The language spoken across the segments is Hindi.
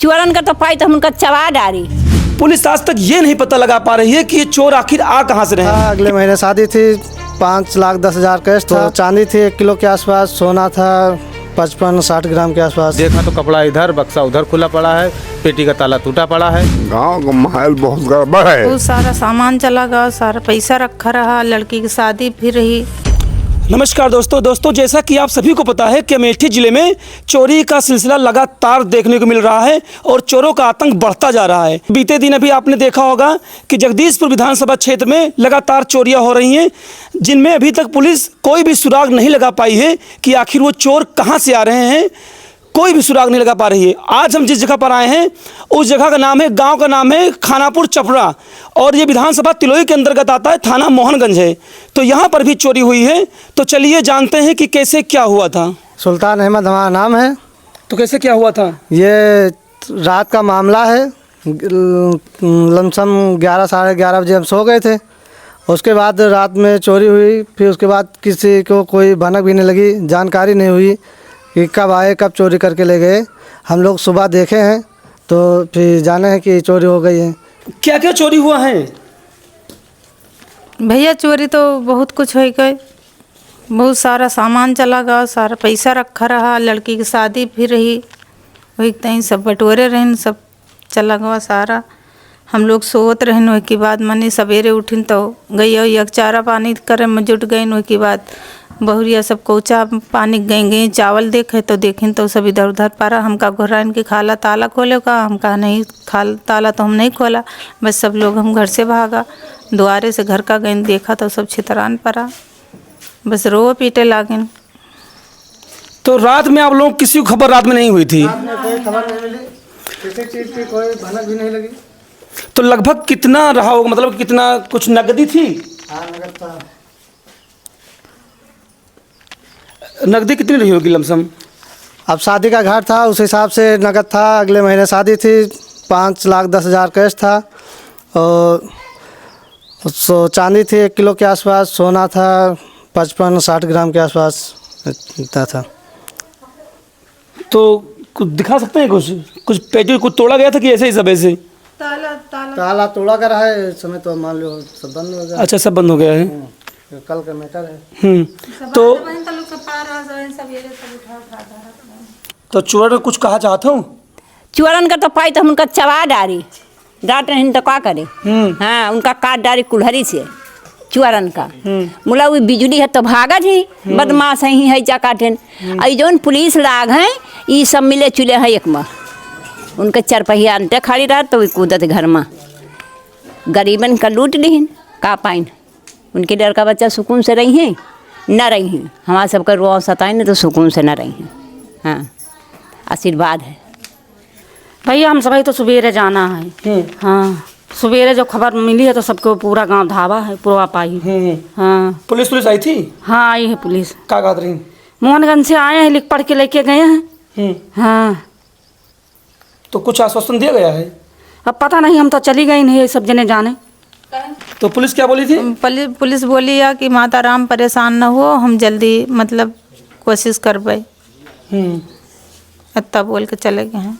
चोरन का तो पाई तो हम उनका चबा डाली। पुलिस आज तक ये नहीं पता लगा पा रही है कि ये चोर आखिर आ कहाँ से रहे हैं। अगले महीने शादी थी, 5,10,000 कैश था, चांदी थी 1 किलो के आसपास, सोना था 55-60 ग्राम के आसपास। देखा तो कपड़ा इधर, बक्सा उधर खुला पड़ा है, पेटी का ताला टूटा पड़ा है। गांव का माहौल बहुत गड़बड़ है। बहुत सारा सामान चला गया, सारा पैसा रखा रहा, लड़की की शादी फिर रही। नमस्कार दोस्तों, जैसा कि आप सभी को पता है कि अमेठी जिले में चोरी का सिलसिला लगातार देखने को मिल रहा है और चोरों का आतंक बढ़ता जा रहा है। बीते दिन अभी आपने देखा होगा कि जगदीशपुर विधानसभा क्षेत्र में लगातार चोरियां हो रही हैं, जिनमें अभी तक पुलिस कोई भी सुराग नहीं लगा पाई है कि आखिर वो चोर कहां से आ रहे हैं। कोई भी सुराग नहीं लगा पा रही है। आज हम जिस जगह पर आए हैं उस जगह का नाम है, गांव का नाम है खानापुर चपड़ा और ये विधानसभा तिलोई के अंतर्गत आता है, थाना मोहनगंज है। तो यहाँ पर भी चोरी हुई है। तो चलिए जानते हैं कि कैसे क्या हुआ था। सुल्तान अहमद हमारा नाम है। तो कैसे क्या हुआ था? ये रात का मामला है। लमसम 11 साढ़े 11 बजे हम सो गए थे। उसके बाद रात में चोरी हुई। फिर उसके बाद किसी को कोई भनक भी नहीं लगी, जानकारी नहीं हुई कि कब आए, कब चोरी करके ले गए। हम लोग सुबह देखे हैं तो फिर जाने हैं कि चोरी हो गई है। क्या क्या चोरी हुआ है भैया? चोरी तो बहुत कुछ हो गई, बहुत सारा सामान चला गया, सारा पैसा रखा रहा, लड़की की शादी फिर रही, वही तहीं सब बटोरे रहन, सब चला गया सारा। हम लोग सोत रहन। वही के बाद मनी सवेरे उठिन तो गई चारा पानी करे में जुट गई। वही के बाद बहुरिया सब कोचा पानी गई चावल देखे तो देखें तो सब इधर उधर पारा। हमका घुराइन के खाला ताला खोले का, हम कहा नहीं ताला तो हम नहीं खोला। बस सब लोग हम घर से भागा, द्वारे से घर का गए, देखा तो सब छितरान पड़ा, बस रो पीटे लागन। तो रात में आप लोग किसी को खबर रात में नहीं हुई थी? कोई खबर नहीं मिली, किसी चीज़ की कोई भनक भी नहीं लगी। तो लगभग कितना रहा होगा, मतलब कितना कुछ नकदी थी? हाँ, नगद था। नकदी कितनी रही होगी लमसम? अब शादी का घर था, उस हिसाब से नगद था। अगले महीने शादी थी, 5,10,000 कैश था और चांदी थी 1 किलो के आसपास, सोना था 55-60 ग्राम के आसपास इतना था। तो कुछ दिखा सकते हैं? कुछ पेटी कुछ तोड़ा गया था कि ऐसे ही सब ऐसे? ताला तोड़ा कर है इस समय, तो मान लो सब बंद हो गया। अच्छा, सब बंद हो गया है। कल का मैटर है। तो चोर कुछ कहा चाहता हूँ? चोरन का तो पाई तो हम उनका चबा डाली, डांट नहीं तो क्या करे। हाँ, उनका काट डाली कुल्हरी से चोरन का। मुला वो बिजली है तो भागत ही, बदमाश ही है जा काटन। आई जौन पुलिस लाग हैं ये सब मिले चुले हैं एक में, उनके चरपहिया अंते खड़ी रहा तो कूदत घर में, गरीबन का लूट लीन का पाइन। उनके डर का बच्चा सुकून से रही हैं न रही हैं, हमारा सबका रोआ सताए न तो सुकून से न रही हैं। हाँ, आशीर्वाद है भैया। हम सभी तो सवेरे जाना है। हाँ, सवेरे जो खबर मिली है तो सबको पूरा गांव धावा है, पूरा पाई। हाँ, पुलिस आई थी? हाँ, आई है पुलिस। क्या बात रही? मोहनगंज से आए हैं, लिख पढ़ के लेके गए हैं। हाँ, तो कुछ आश्वासन दिया गया है? अब पता नहीं, हम तो चली गई नहीं, ये सब जने जाने। तो पुलिस क्या बोली थी? पुलिस बोली है कि माता राम परेशान न हो, हम जल्दी मतलब कोशिश करबे, इतना बोल के चले गए हैं।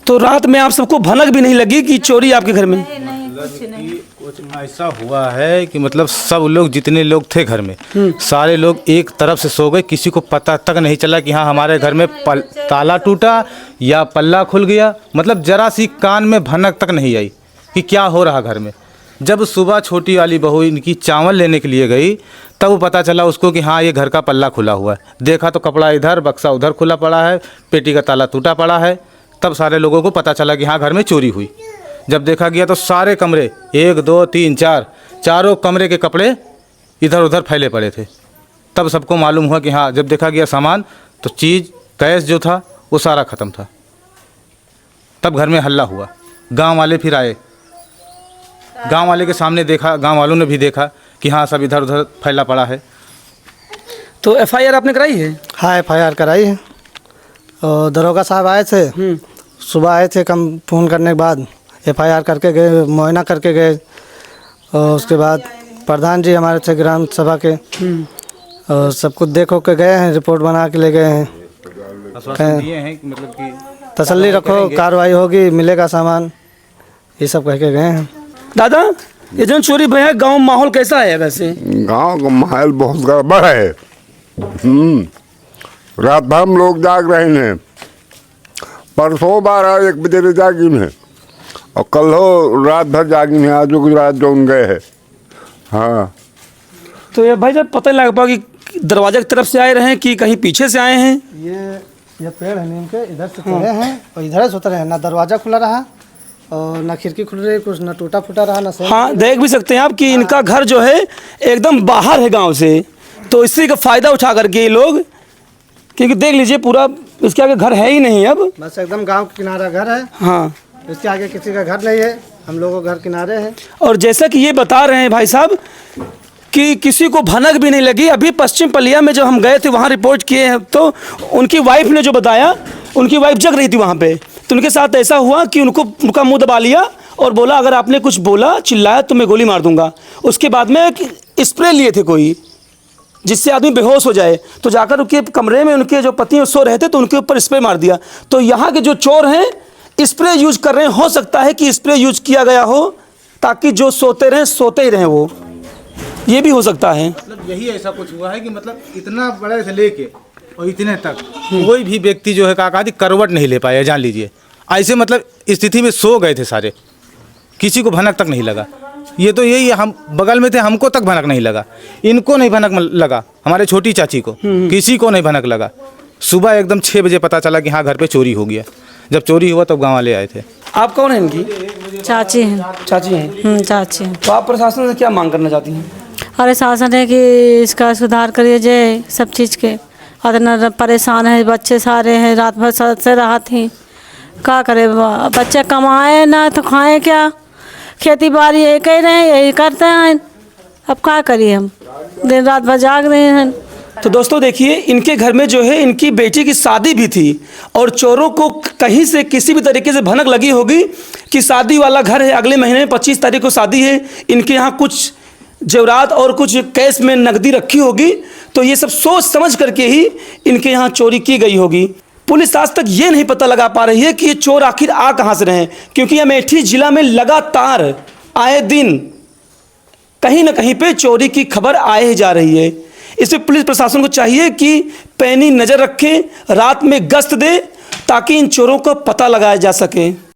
तो रात में आप सबको भनक भी नहीं लगी कि चोरी आपके घर में? कुछ ऐसा हुआ है कि मतलब सब लोग जितने लोग थे घर में सारे लोग एक तरफ से सो गए, किसी को पता तक नहीं चला कि हाँ हमारे घर में ताला टूटा या पल्ला खुल गया। मतलब जरा सी कान में भनक तक नहीं आई कि क्या हो रहा घर में। जब सुबह छोटी वाली बहू इनकी चावल लेने के लिए गई तब वो पता चला उसको कि हाँ ये घर का पल्ला खुला हुआ है। देखा तो कपड़ा इधर, बक्सा उधर खुला पड़ा है, पेटी का ताला टूटा पड़ा है। तब सारे लोगों को पता चला कि हाँ घर में चोरी हुई। जब देखा गया तो सारे कमरे 1 2 3 4 चारों कमरे के कपड़े इधर उधर फैले पड़े थे। तब सबको मालूम हुआ कि हाँ, जब देखा गया सामान तो चीज़ कैश जो था वो सारा ख़त्म था। तब घर में हल्ला हुआ, गांव वाले फिर आए, गांव वाले के सामने देखा, गांव वालों ने भी देखा कि हाँ सब इधर उधर फैला पड़ा है। तो FIR आपने कराई है? हाँ, FIR कराई है और दरोगा साहब आए थे, सुबह आए थे। कम फ़ोन करने के बाद FIR करके गए, मुआयना करके गए और उसके बाद प्रधान जी हमारे थे ग्राम सभा के और सब कुछ देख हो के गए हैं, रिपोर्ट बना के ले गए हैं। आश्वासन दिए हैं कि मतलब कि तसल्ली रखो, कार्रवाई होगी, मिलेगा सामान, ये सब कह के गए हैं। दादा, ये जो चोरी भैया गांव माहौल कैसा है वैसे? गांव का माहौल बहुत गड़बड़ है। रात भर हम लोग जाग रहे हैं, परसों 12-1 बजे जागी में, और कल हो रात भर जागी में, आज गुजरात जोन गए हैं। हाँ, तो ये भाई जब पता नहीं लग पाया कि दरवाजे की तरफ से आए रहे हैं कि कहीं पीछे से आए हैं। ये पेड़ है नीम के, इधर से चढ़े हैं और इधर से उतरे हैं। ना दरवाज़ा खुला रहा और ना खिड़की खुल रही, कुछ ना टूटा फूटा रहा, ना सही। हाँ, देख भी सकते हैं आप कि इनका घर जो है एकदम बाहर है गांव से, तो इसी का फ़ायदा उठा करके ये लोग, क्योंकि देख लीजिए पूरा इसके आगे घर है ही नहीं अब। बस एकदम गांव के किनारा घर है, हाँ, इसके आगे किसी का घर नहीं है, हम लोगों का घर किनारे है। और जैसा कि ये बता रहे हैं भाई साहब कि किसी को भनक भी नहीं लगी। अभी पश्चिम पलिया में जब हम गए थे वहाँ रिपोर्ट किए हैं, तो उनकी वाइफ ने जो बताया, उनकी वाइफ जग रही थी वहाँ पे, तो उनके साथ ऐसा हुआ कि उनका मुंह दबा लिया और बोला अगर आपने कुछ बोला चिल्लाया तो मैं गोली मार दूंगा। उसके बाद में स्प्रे लिए थे कोई जिससे आदमी बेहोश हो जाए, तो जाकर उनके कमरे में उनके जो पति सो रहे थे तो उनके ऊपर स्प्रे मार दिया। तो यहाँ के जो चोर हैं स्प्रे यूज कर रहे हैं, हो सकता है कि स्प्रे यूज किया गया हो ताकि जो सोते ही रहें वो, ये भी हो सकता है। मतलब यही ऐसा कुछ हुआ है कि मतलब इतना बड़े से लेके और इतने तक कोई भी व्यक्ति जो है काका करवट नहीं ले पाया, जान लीजिए। ऐसे मतलब स्थिति में सो गए थे सारे, किसी को भनक तक नहीं लगा। ये तो यही है, हम बगल में थे, हमको तक भनक नहीं लगा, इनको नहीं भनक लगा, हमारे छोटी चाची को, किसी को नहीं भनक लगा। सुबह एकदम 6 बजे पता चला कि हाँ घर पे चोरी हो गया। जब चोरी हुआ तब गाँव वाले आए थे। आप कौन हैं इनकी? चाची हैं। चाची हैं? चाची हैं। तो आप प्रशासन से क्या मांग करना चाहती हैं? अरे शासन है कि इसका सुधार करिए जाए सब चीज़ के। इतना परेशान है, बच्चे सारे हैं, रात भर से रहा थी, क्या करे, बच्चे कमाए ना तो खाएं क्या, खेती बाड़ी यही कह रहे हैं, यही करते हैं, अब क्या करिए, हम दिन रात भर जाग रहे हैं। तो दोस्तों देखिए, इनके घर में जो है इनकी बेटी की शादी भी थी और चोरों को कहीं से किसी भी तरीके से भनक लगी होगी कि शादी वाला घर है, अगले महीने 25 तारीख को शादी है, इनके यहाँ कुछ जेवरात और कुछ कैश में नकदी रखी होगी, तो ये सब सोच समझ करके ही इनके यहाँ चोरी की गई होगी। पुलिस आज तक ये नहीं पता लगा पा रही है कि ये चोर आखिर आ कहाँ से रहे हैं, क्योंकि अमेठी जिला में लगातार आए दिन कहीं ना कहीं पे चोरी की खबर आए ही जा रही है। इसमें पुलिस प्रशासन को चाहिए कि पैनी नज़र रखें, रात में गश्त दे ताकि इन चोरों का पता लगाया जा सके।